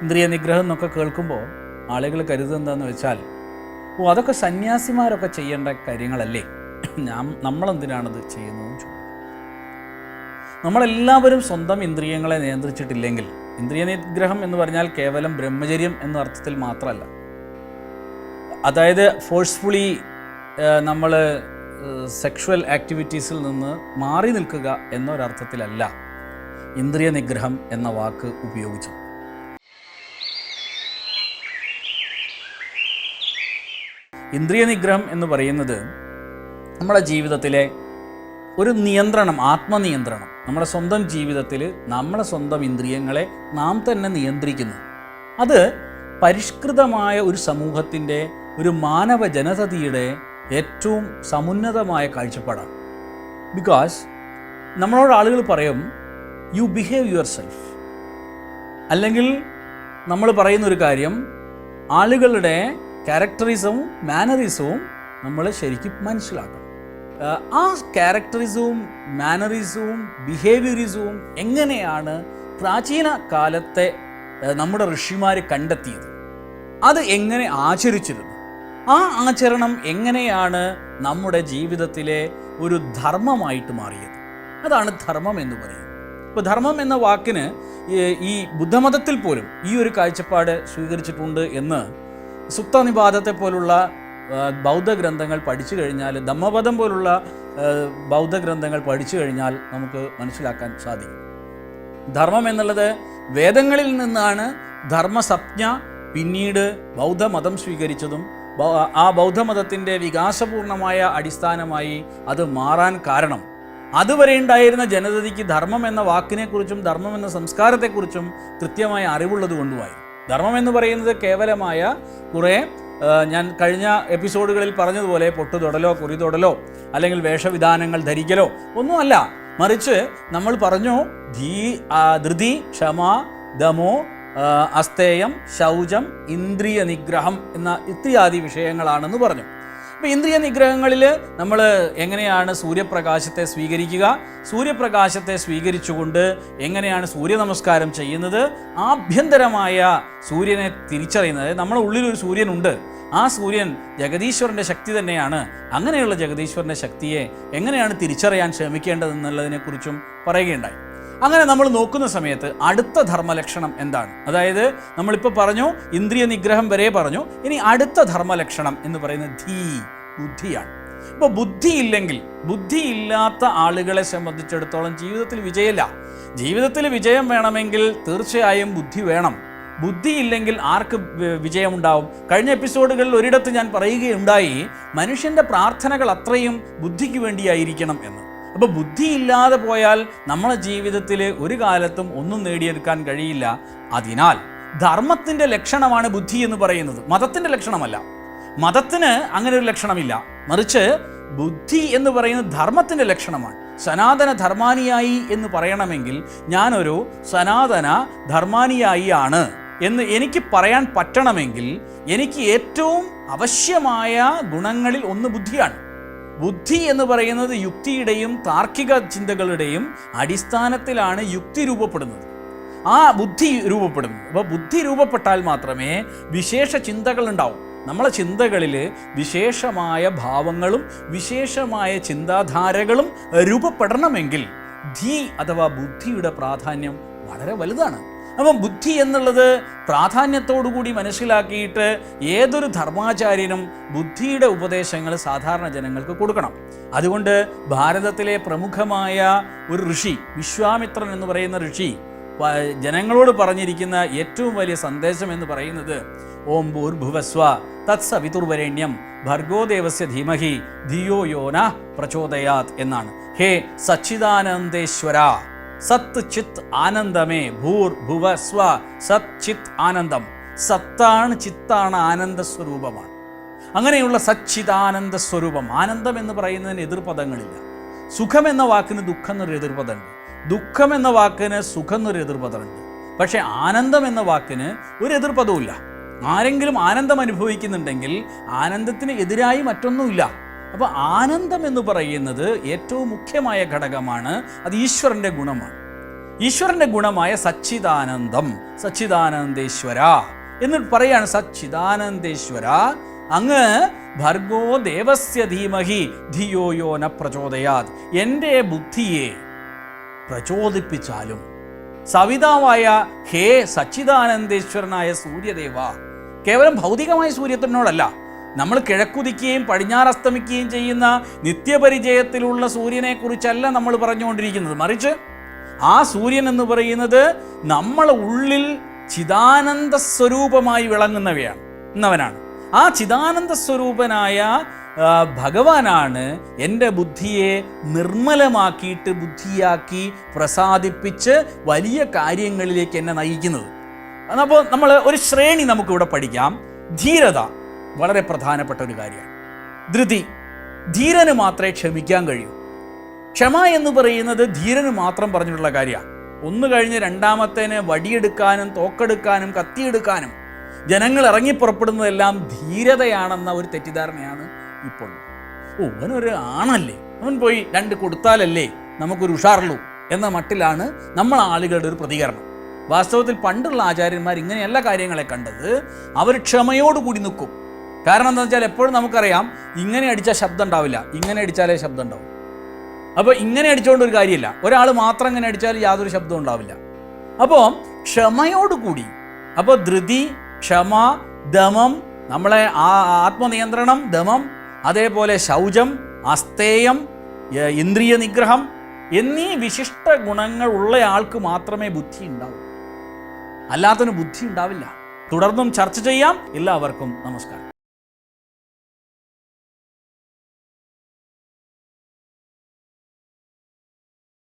ഇന്ദ്രിയ നിഗ്രഹം എന്നൊക്കെ കേൾക്കുമ്പോൾ ആളുകൾ കരുതുന്നത് എന്താണെന്ന് വെച്ചാൽ, അതൊക്കെ സന്യാസിമാരൊക്കെ ചെയ്യേണ്ട കാര്യങ്ങളല്ലേ, നമ്മളെന്തിനാണത് ചെയ്യുന്നതെന്ന് ചോദിക്കും. നമ്മളെല്ലാവരും സ്വന്തം ഇന്ദ്രിയങ്ങളെ നിയന്ത്രിച്ചിട്ടില്ലെങ്കിൽ, ഇന്ദ്രിയ നിഗ്രഹം എന്ന് പറഞ്ഞാൽ കേവലം ബ്രഹ്മചര്യം എന്ന അർത്ഥത്തിൽ മാത്രമല്ല, അതായത് ഫോഴ്സ്ഫുള്ളി നമ്മൾ സെക്ഷുവൽ ആക്ടിവിറ്റീസിൽ നിന്ന് മാറി നിൽക്കുക എന്നൊരർത്ഥത്തിലല്ല ഇന്ദ്രിയ നിഗ്രഹം എന്ന വാക്ക് ഉപയോഗിച്ചത്. ഇന്ദ്രിയ നിഗ്രഹം എന്ന് പറയുന്നത് നമ്മുടെ ജീവിതത്തിലെ ഒരു നിയന്ത്രണം, ആത്മനിയന്ത്രണം. നമ്മുടെ സ്വന്തം ജീവിതത്തിൽ നമ്മളെ സ്വന്തം ഇന്ദ്രിയങ്ങളെ നാം തന്നെ നിയന്ത്രിക്കുന്നു. അത് പരിഷ്കൃതമായ ഒരു സമൂഹത്തിൻ്റെ, ഒരു മാനവ ജനതയുടെ ഏറ്റവും സമുന്നതമായ കാഴ്ചപ്പാടാണ്. ബിക്കോസ് നമ്മളോട് ആളുകൾ പറയും യു ബിഹേവ് യുവർ സെൽഫ്, അല്ലെങ്കിൽ നമ്മൾ പറയുന്നൊരു കാര്യം, ആളുകളുടെ ക്യാരക്ടറിസവും മാനറിസവും നമ്മൾ ശരിക്കും മനസ്സിലാക്കണം. ആ ക്യാരക്ടറിസവും മാനറിസവും ബിഹേവിയറിസവും എങ്ങനെയാണ് പ്രാചീന കാലത്തെ നമ്മുടെ ഋഷിമാർ കണ്ടെത്തിയത്, അത് എങ്ങനെ ആചരിച്ചിരുന്നു, ആ ആചരണം എങ്ങനെയാണ് നമ്മുടെ ജീവിതത്തിലെ ഒരു ധർമ്മമായിട്ട് മാറിയത്, അതാണ് ധർമ്മം എന്ന് പറയുന്നത്. ഇപ്പോൾ ധർമ്മം എന്ന വാക്കിന് ഈ ബുദ്ധമതത്തിൽ പോലും ഈ ഒരു കാഴ്ചപ്പാട് സ്വീകരിച്ചിട്ടുണ്ട് എന്ന് സുപ്തനിപാതത്തെ പോലുള്ള ബൗദ്ധ ഗ്രന്ഥങ്ങൾ പഠിച്ചു കഴിഞ്ഞാൽ, ധമ്മപദം പോലുള്ള ബൗദ്ധ ഗ്രന്ഥങ്ങൾ പഠിച്ചു കഴിഞ്ഞാൽ നമുക്ക് മനസ്സിലാക്കാൻ സാധിക്കും. ധർമ്മം എന്നുള്ളത് വേദങ്ങളിൽ നിന്നാണ് ധർമ്മസംജ്ഞ പിന്നീട് ബൗദ്ധമതം സ്വീകരിച്ചതും ആ ബൗദ്ധമതത്തിൻ്റെ വികാസപൂർണമായ അടിസ്ഥാനമായി അത് മാറാൻ കാരണം അതുവരെ ഉണ്ടായിരുന്ന ജനതയ്ക്ക് ധർമ്മം എന്ന വാക്കിനെക്കുറിച്ചും ധർമ്മം എന്ന സംസ്കാരത്തെക്കുറിച്ചും കൃത്യമായ അറിവുള്ളത് കൊണ്ടുമായി. ധർമ്മം എന്ന് പറയുന്നത് കേവലമായ കുറേ, ഞാൻ കഴിഞ്ഞ എപ്പിസോഡുകളിൽ പറഞ്ഞതുപോലെ പൊട്ടു തൊടലോ കുറി തൊടലോ അല്ലെങ്കിൽ വേഷവിധാനങ്ങൾ ധരിക്കലോ ഒന്നുമല്ല, മറിച്ച് നമ്മൾ പറഞ്ഞു ധൃതി, ക്ഷമ, ദമോ, അസ്തേയം, ശൗചം, ഇന്ദ്രിയ നിഗ്രഹം എന്ന ഇത്യാദി വിഷയങ്ങളാണെന്ന് പറഞ്ഞു. അപ്പോൾ ഇന്ദ്രിയ നിഗ്രഹങ്ങളിൽ നമ്മൾ എങ്ങനെയാണ് സൂര്യപ്രകാശത്തെ സ്വീകരിക്കുക, സൂര്യപ്രകാശത്തെ സ്വീകരിച്ചുകൊണ്ട് എങ്ങനെയാണ് സൂര്യ നമസ്കാരം ചെയ്യുന്നത്, ആഭ്യന്തരമായ സൂര്യനെ തിരിച്ചറിയുന്നത്. നമ്മുടെ ഉള്ളിലൊരു സൂര്യനുണ്ട്, ആ സൂര്യൻ ജഗദീശ്വരൻ്റെ ശക്തി തന്നെയാണ്. അങ്ങനെയുള്ള ജഗദീശ്വരൻ്റെ ശക്തിയെ എങ്ങനെയാണ് തിരിച്ചറിയാൻ ശ്രമിക്കേണ്ടതെന്നുള്ളതിനെക്കുറിച്ചും പറയുകയുണ്ടായി. അങ്ങനെ നമ്മൾ നോക്കുന്ന സമയത്ത് അടുത്ത ധർമ്മലക്ഷണം എന്താണ്, അതായത് നമ്മളിപ്പോൾ പറഞ്ഞു ഇന്ദ്രിയ നിഗ്രഹം വരെ പറഞ്ഞു, ഇനി അടുത്ത ധർമ്മലക്ഷണം എന്ന് പറയുന്നത് ബുദ്ധിയാണ്. ഇപ്പോൾ ബുദ്ധിയില്ലാത്ത ആളുകളെ സംബന്ധിച്ചിടത്തോളം ജീവിതത്തിൽ വിജയമില്ല. ജീവിതത്തിൽ വിജയം വേണമെങ്കിൽ തീർച്ചയായും ബുദ്ധി വേണം. ബുദ്ധിയില്ലെങ്കിൽ ആർക്ക് വിജയമുണ്ടാവും? കഴിഞ്ഞ എപ്പിസോഡുകളിൽ ഒരിടത്ത് ഞാൻ പറയുകയുണ്ടായി, മനുഷ്യൻ്റെ പ്രാർത്ഥനകൾ അത്രയും ബുദ്ധിക്ക് വേണ്ടിയായിരിക്കണം എന്ന്. അപ്പോൾ ബുദ്ധിയില്ലാതെ പോയാൽ നമ്മളെ ജീവിതത്തിൽ ഒരു കാലത്തും ഒന്നും നേടിയെടുക്കാൻ കഴിയില്ല. അതിനാൽ ധർമ്മത്തിൻ്റെ ലക്ഷണമാണ് ബുദ്ധി എന്ന് പറയുന്നത്, മതത്തിൻ്റെ ലക്ഷണമല്ല. മതത്തിന് അങ്ങനെ ഒരു ലക്ഷണമില്ല, മറിച്ച് ബുദ്ധി എന്ന് പറയുന്നത് ധർമ്മത്തിൻ്റെ ലക്ഷണമാണ്. സനാതന ധർമാനിയായി എന്ന് പറയണമെങ്കിൽ ഞാനൊരു സനാതന ധർമാനിയായി ആണ് എന്ന് എനിക്ക് പറയാൻ പറ്റണമെങ്കിൽ എനിക്ക് ഏറ്റവും ആവശ്യമായ ഗുണങ്ങളിൽ ഒന്ന് ബുദ്ധിയാണ്. ബുദ്ധി എന്ന് പറയുന്നത് യുക്തിയുടെയും താർക്കിക ചിന്തകളുടെയും അടിസ്ഥാനത്തിലാണ് യുക്തി രൂപപ്പെടുന്നത്, ആ ബുദ്ധി രൂപപ്പെടുന്നത്. അപ്പോൾ ബുദ്ധി രൂപപ്പെട്ടാൽ മാത്രമേ വിശേഷ ചിന്തകൾ ഉണ്ടാവും. നമ്മളെ ചിന്തകളിൽ വിശേഷമായ ഭാവങ്ങളും വിശേഷമായ ചിന്താധാരകളും രൂപപ്പെടണമെങ്കിൽ അഥവാ ബുദ്ധിയുടെ പ്രാധാന്യം വളരെ വലുതാണ്. അപ്പം ബുദ്ധി എന്നുള്ളത് പ്രാധാന്യത്തോടുകൂടി മനസ്സിലാക്കിയിട്ട് ഏതൊരു ധർമാചാര്യനും ബുദ്ധിയുടെ ഉപദേശങ്ങൾ സാധാരണ ജനങ്ങൾക്ക് കൊടുക്കണം. അതുകൊണ്ട് ഭാരതത്തിലെ പ്രമുഖമായ ഒരു ഋഷി, വിശ്വാമിത്രൻ എന്ന് പറയുന്ന ഋഷി, ജനങ്ങളോട് പറഞ്ഞിരിക്കുന്ന ഏറ്റവും വലിയ സന്ദേശം എന്ന് പറയുന്നത് ഓം ഭൂർഭുവസ്വ തത്സവിതുർവരേണ്യം ഭർഗോദേവസ്യ ധീമഹി ധിയോ യോ നഃ പ്രചോദയാത് എന്നാണ്. ഹേ സച്ചിദാനന്ദേശ്വര, സത്ത് ചിത്ത് ആനന്ദമേ, ഭൂർ ഭുവ സ്വ, സത് ചിത്ത് ആനന്ദം. സത്താണ്, ചിത്താണ്, ആനന്ദ സ്വരൂപമാണ്. അങ്ങനെയുള്ള സച്ചിദാനന്ദ സ്വരൂപം. ആനന്ദം എന്ന് പറയുന്നതിന് എതിർപദങ്ങളില്ല. സുഖം എന്ന വാക്കിന് ദുഃഖം എന്നൊരു എതിർപദമുണ്ട്, ദുഃഖം എന്ന വാക്കിന് സുഖം എന്നൊരു എതിർപദമുണ്ട്. പക്ഷേ ആനന്ദം എന്ന വാക്കിന് ഒരു എതിർപദവുമില്ല. ആരെങ്കിലും ആനന്ദം അനുഭവിക്കുന്നുണ്ടെങ്കിൽ ആനന്ദത്തിന് എതിരായി മറ്റൊന്നുമില്ല. അപ്പോൾ ആനന്ദം എന്ന് പറയുന്നത് ഏറ്റവും മുഖ്യമായ ഘടകമാണ്, അത് ഈശ്വരൻ്റെ ഗുണമാണ്. ഈശ്വരൻ്റെ ഗുണമായ സച്ചിദാനന്ദം, സച്ചിദാനന്ദേശ്വര എന്നിട്ട് പറയാണ്, സച്ചിദാനന്ദേശ്വര അങ്ങ് ഭർഗോ ദേവസ്യ ധീമഹി ധിയോ യോ ന പ്രചോദയാത്, എൻ്റെ ബുദ്ധിയെ പ്രചോദിപ്പിച്ചാലും സവിതാവായ ഹേ സച്ചിദാനന്ദേശ്വരനായ സൂര്യദേവ, കേവലം ഭൗതികമായ സൂര്യത്തിനോടല്ല, നമ്മൾ കിഴക്കുദിക്കുകയും പടിഞ്ഞാറസ്തമിക്കുകയും ചെയ്യുന്ന നിത്യപരിചയത്തിലുള്ള സൂര്യനെക്കുറിച്ചല്ല നമ്മൾ പറഞ്ഞുകൊണ്ടിരിക്കുന്നത്. മറിച്ച് ആ സൂര്യൻ എന്ന് പറയുന്നത് നമ്മളെ ഉള്ളിൽ ചിദാനന്ദ സ്വരൂപമായി വിളങ്ങുന്നവനാണ്. ആ ചിദാനന്ദ സ്വരൂപനായ ഭഗവാനാണ് എൻ്റെ ബുദ്ധിയെ നിർമ്മലമാക്കിയിട്ട് ബുദ്ധിയാക്കി പ്രസാദിപ്പിച്ച് വലിയ കാര്യങ്ങളിലേക്ക് എന്നെ നയിക്കുന്നത്. അപ്പോൾ നമ്മൾ ഒരു ശ്രേണി നമുക്കിവിടെ പഠിക്കാം. ധീരത വളരെ പ്രധാനപ്പെട്ട ഒരു കാര്യമാണ്. ധൃതി, ധീരന് മാത്രമേ ക്ഷമിക്കാൻ കഴിയൂ. ക്ഷമ എന്ന് പറയുന്നത് ധീരന് മാത്രം പറഞ്ഞിട്ടുള്ള കാര്യമാണ്. ഒന്ന് കഴിഞ്ഞ് രണ്ടാമത്തേന് വടിയെടുക്കാനും തോക്കെടുക്കാനും കത്തിയെടുക്കാനും ജനങ്ങൾ ഇറങ്ങിപ്പുറപ്പെടുന്നതെല്ലാം ധീരതയാണെന്ന ഒരു തെറ്റിദ്ധാരണയാണ് ഇപ്പോൾ. അവനൊരു ആണല്ലേ, അവൻ പോയി 2 കൊടുത്താലല്ലേ നമുക്കൊരു ഉഷാറുള്ളൂ എന്ന മട്ടിലാണ് നമ്മൾ ആളുകളുടെ ഒരു പ്രതികരണം. വാസ്തവത്തിൽ പണ്ടുള്ള ആചാര്യന്മാർ ഇങ്ങനെയല്ല കാര്യങ്ങളെ കണ്ടത്. അവർ ക്ഷമയോടുകൂടി നിൽക്കും. കാരണം എന്താ വെച്ചാൽ എപ്പോഴും നമുക്കറിയാം, ഇങ്ങനെ അടിച്ചാൽ ശബ്ദം ഉണ്ടാവില്ല, ഇങ്ങനെ അടിച്ചാലേ ശബ്ദം ഉണ്ടാവും. അപ്പോൾ ഇങ്ങനെ അടിച്ചുകൊണ്ട് ഒരു കാര്യമില്ല, ഒരാൾ മാത്രം ഇങ്ങനെ അടിച്ചാൽ യാതൊരു ശബ്ദവും ഉണ്ടാവില്ല. അപ്പോൾ ക്ഷമയോടുകൂടി, അപ്പോൾ ധൃതി, ക്ഷമ, ദമം, നമ്മളെ ആത്മനിയന്ത്രണം, ദമം, അതേപോലെ ശൗചം, അസ്തേയം, ഇന്ദ്രിയ നിഗ്രഹം എന്നീ വിശിഷ്ട ഗുണങ്ങൾ ഉള്ള ആൾക്ക് മാത്രമേ ബുദ്ധി ഉണ്ടാവൂ. അല്ലാത്തതിന് ബുദ്ധി ഉണ്ടാവില്ല. തുടർന്നും ചർച്ച ചെയ്യാം. എല്ലാവർക്കും നമസ്കാരം.